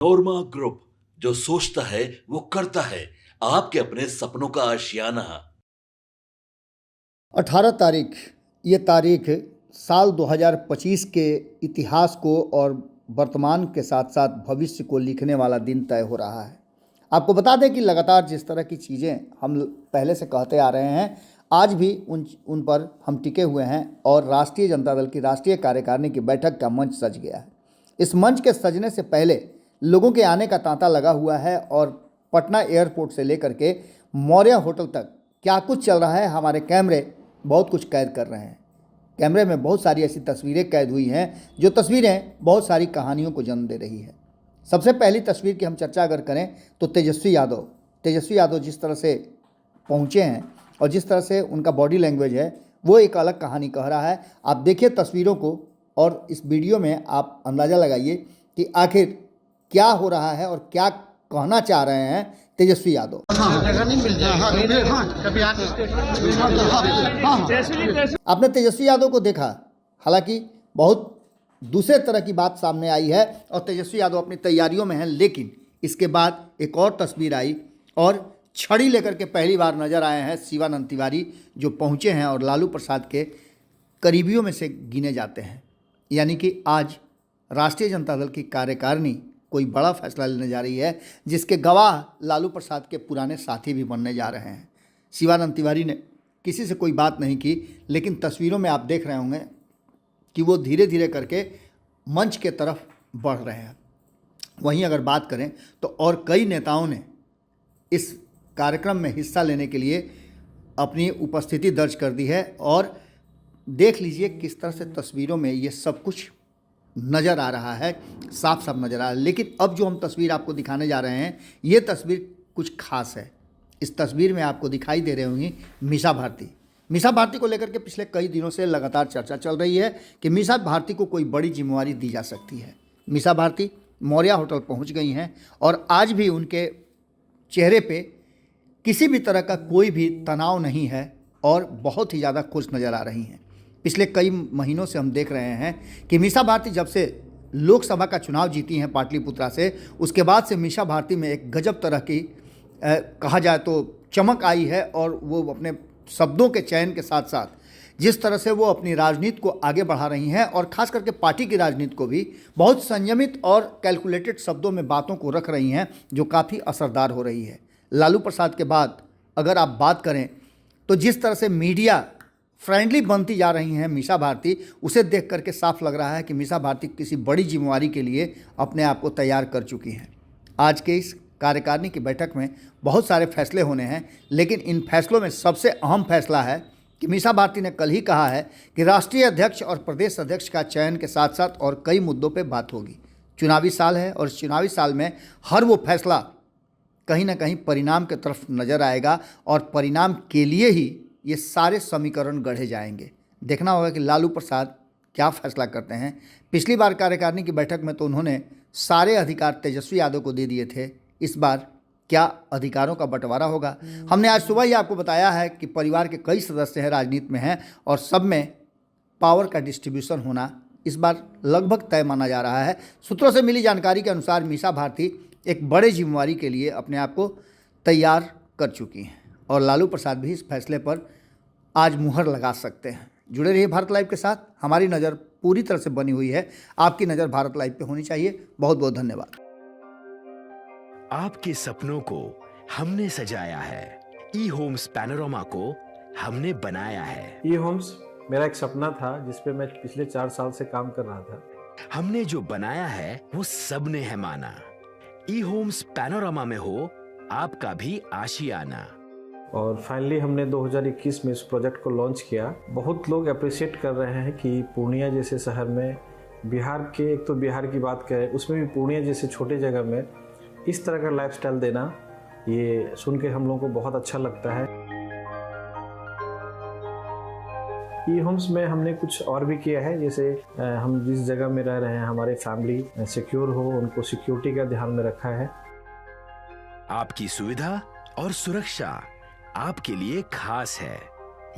नोरमा group, जो सोचता है वो करता है। आपके अपने सपनों का आशियाना। 18 तारीख, ये तारीख साल 2025 के इतिहास को और वर्तमान के साथ साथ भविष्य को लिखने वाला दिन तय हो रहा है। आपको बता दें कि लगातार जिस तरह की चीज़ें हम पहले से कहते आ रहे हैं, आज भी उन पर हम टिके हुए हैं और राष्ट्रीय जनता दल की राष्ट्रीय कार्यकारिणी की बैठक का मंच सज गया है। इस मंच के सजने से पहले लोगों के आने का तांता लगा हुआ है और पटना एयरपोर्ट से लेकर के मौर्य होटल तक क्या कुछ चल रहा है, हमारे कैमरे बहुत कुछ कैद कर रहे हैं। कैमरे में बहुत सारी ऐसी तस्वीरें कैद हुई हैं जो तस्वीरें बहुत सारी कहानियों को जन्म दे रही है। सबसे पहली तस्वीर की हम चर्चा अगर करें तो तेजस्वी यादव जिस तरह से पहुंचे हैं और जिस तरह से उनका बॉडी लैंग्वेज है, वो एक अलग कहानी कह रहा है। आप देखिए तस्वीरों को और इस वीडियो में आप अंदाज़ा लगाइए कि आखिर क्या हो रहा है और क्या कहना चाह रहे हैं तेजस्वी यादव। आपने तेजस्वी यादव को देखा, हालांकि बहुत दूसरे तरह की बात सामने आई है और तेजस्वी यादव अपनी तैयारियों में हैं, लेकिन इसके बाद एक और तस्वीर आई और छड़ी लेकर के पहली बार नजर आए हैं शिवानंद तिवारी, जो पहुंचे हैं और लालू प्रसाद के करीबियों में से गिने जाते हैं। यानी कि आज राष्ट्रीय जनता दल की कार्यकारिणी कोई बड़ा फैसला लेने जा रही है, जिसके गवाह लालू प्रसाद के पुराने साथी भी बनने जा रहे हैं। शिवानंद तिवारी ने किसी से कोई बात नहीं की, लेकिन तस्वीरों में आप देख रहे होंगे कि वो धीरे धीरे करके मंच के तरफ बढ़ रहे हैं। वहीं अगर बात करें तो और कई नेताओं ने इस कार्यक्रम में हिस्सा लेने के लिए अपनी उपस्थिति दर्ज कर दी है और देख लीजिए किस तरह से तस्वीरों में ये सब कुछ नज़र आ रहा है, साफ साफ नज़र आ रहा है। लेकिन अब जो हम तस्वीर आपको दिखाने जा रहे हैं, ये तस्वीर कुछ खास है। इस तस्वीर में आपको दिखाई दे रही होंगी मीसा भारती को लेकर के पिछले कई दिनों से लगातार चर्चा चल रही है कि मीसा भारती को कोई बड़ी जिम्मेवारी दी जा सकती है। मीसा भारती मौर्या होटल पहुंच गई हैं और आज भी उनके चेहरे पे किसी भी तरह का कोई भी तनाव नहीं है और बहुत ही ज़्यादा खुश नज़र आ रही हैं। पिछले कई महीनों से हम देख रहे हैं कि मीसा भारती जब से लोकसभा का चुनाव जीती हैं पाटलिपुत्रा से, उसके बाद से मीसा भारती में एक गजब तरह की कहा जाए तो चमक आई है और वो अपने शब्दों के चयन के साथ साथ जिस तरह से वो अपनी राजनीति को आगे बढ़ा रही हैं और ख़ास करके पार्टी की राजनीति को भी बहुत संयमित और कैलकुलेटेड शब्दों में बातों को रख रही हैं, जो काफ़ी असरदार हो रही है। लालू प्रसाद के बाद अगर आप बात करें तो जिस तरह से मीडिया फ्रेंडली बनती जा रही हैं मीसा भारती, उसे देख करके साफ लग रहा है कि मीसा भारती किसी बड़ी जिम्मेवारी के लिए अपने आप को तैयार कर चुकी हैं। आज के इस कार्यकारिणी की बैठक में बहुत सारे फैसले होने हैं, लेकिन इन फैसलों में सबसे अहम फैसला है कि मीसा भारती ने कल ही कहा है कि राष्ट्रीय अध्यक्ष और प्रदेश अध्यक्ष का चयन के साथ साथ और कई मुद्दों पर बात होगी। चुनावी साल है और इस चुनावी साल में हर वो फैसला कहीं ना कहीं परिणाम की तरफ नज़र आएगा और परिणाम के लिए ही ये सारे समीकरण गढ़े जाएंगे। देखना होगा कि लालू प्रसाद क्या फैसला करते हैं। पिछली बार कार्यकारिणी की बैठक में तो उन्होंने सारे अधिकार तेजस्वी यादव को दे दिए थे, इस बार क्या अधिकारों का बंटवारा होगा। हमने आज सुबह ही आपको बताया है कि परिवार के कई सदस्य हैं, राजनीति में हैं और सब में पावर का डिस्ट्रीब्यूशन होना इस बार लगभग तय माना जा रहा है। सूत्रों से मिली जानकारी के अनुसार मीसा भारती एक बड़े जिम्मेवारी के लिए अपने आप को तैयार कर चुकी हैं और लालू प्रसाद भी इस फैसले पर आज मुहर लगा सकते हैं। जुड़े रहिए भारत लाइव के साथ। हमारी नज़र पूरी तरह से बनी हुई है, आपकी नज़र भारत लाइव पे होनी चाहिए। बहुत बहुत धन्यवाद। आपके सपनों को हमने सजाया है, ई होम्स पैनोरामा को हमने बनाया है। ई होम्स मेरा एक सपना था जिस पे मैं पिछले 4 साल से काम कर रहा था। हमने जो बनाया है वो सबने है माना। ई होम्स पैनोरामा में हो आपका भी आशियाना। और फाइनली हमने 2021 में इस प्रोजेक्ट को लॉन्च किया। बहुत लोग अप्रिशिएट कर रहे हैं कि पूर्णिया जैसे शहर में, बिहार के, एक तो बिहार की बात करें उसमें भी पूर्णिया जैसे छोटे जगह में इस तरह का लाइफस्टाइल देना, ये सुन के हम लोगों को बहुत अच्छा लगता है। ई होम्स में हमने कुछ और भी किया है, जैसे हम जिस जगह में रह रहे हैं हमारे फैमिली सिक्योर हो, उनको सिक्योरिटी का ध्यान में रखा है। आपकी सुविधा और सुरक्षा आपके लिए खास है,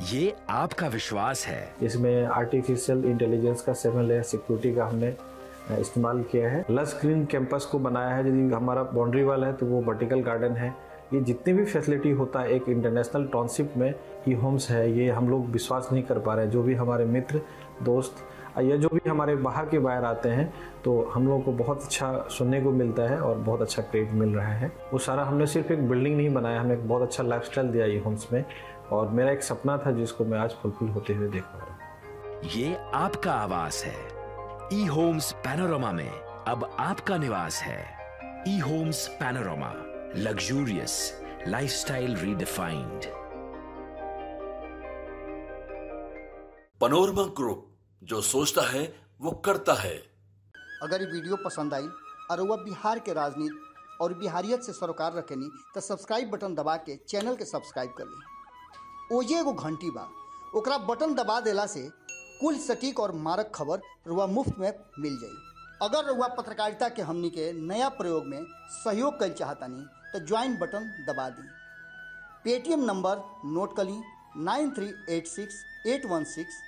ये आपका विश्वास है। इसमें आर्टिफिशियल इंटेलिजेंस का 7 लेयर सिक्योरिटी का हमने इस्तेमाल किया है। लस ग्रीन कैंपस को बनाया है। यदि हमारा बाउंड्री वाल है तो वो वर्टिकल गार्डन है। ये जितनी भी फैसिलिटी होता है एक इंटरनेशनल टाउनशिप में ई होम्स है, ये हम लोग विश्वास नहीं कर पा रहे हैं। जो भी हमारे मित्र दोस्त या जो भी हमारे बाहर के बाहर आते हैं तो हम लोगों को बहुत अच्छा सुनने को मिलता है और बहुत अच्छा क्रेडिट मिल रहा है। वो सारा हमने सिर्फ एक बिल्डिंग नहीं बनाया, हमने एक बहुत अच्छा लाइफस्टाइल दिया ई होम्स में, और मेरा एक सपना था जिसको मैं आज फुलफिल होते हुए देख पा रहा हूँ। ये आपका आवास है। ई होम्स पैनोरामा में अब आपका निवास है। E homes Panorama, luxurious lifestyle redefined. Panorama group, जो सोचता है वो करता है। अगर ये वीडियो पसंद आई और वह बिहार के राजनीति और बिहारियत से सरोकार रखेनी तो सब्सक्राइब बटन दबा के चैनल के सब्सक्राइब कर ली। ओजे एगो घंटी बा, ओकरा बटन दबा देला से कुल सटीक और मारक खबर रुआ मुफ्त में मिल जाई। अगर रुआ पत्रकारिता के हमनी के नया प्रयोग में सहयोग कर चाहतानी तो ज्वाइन बटन दबा दी। पेटीएम नंबर नोट कर ली 9386 816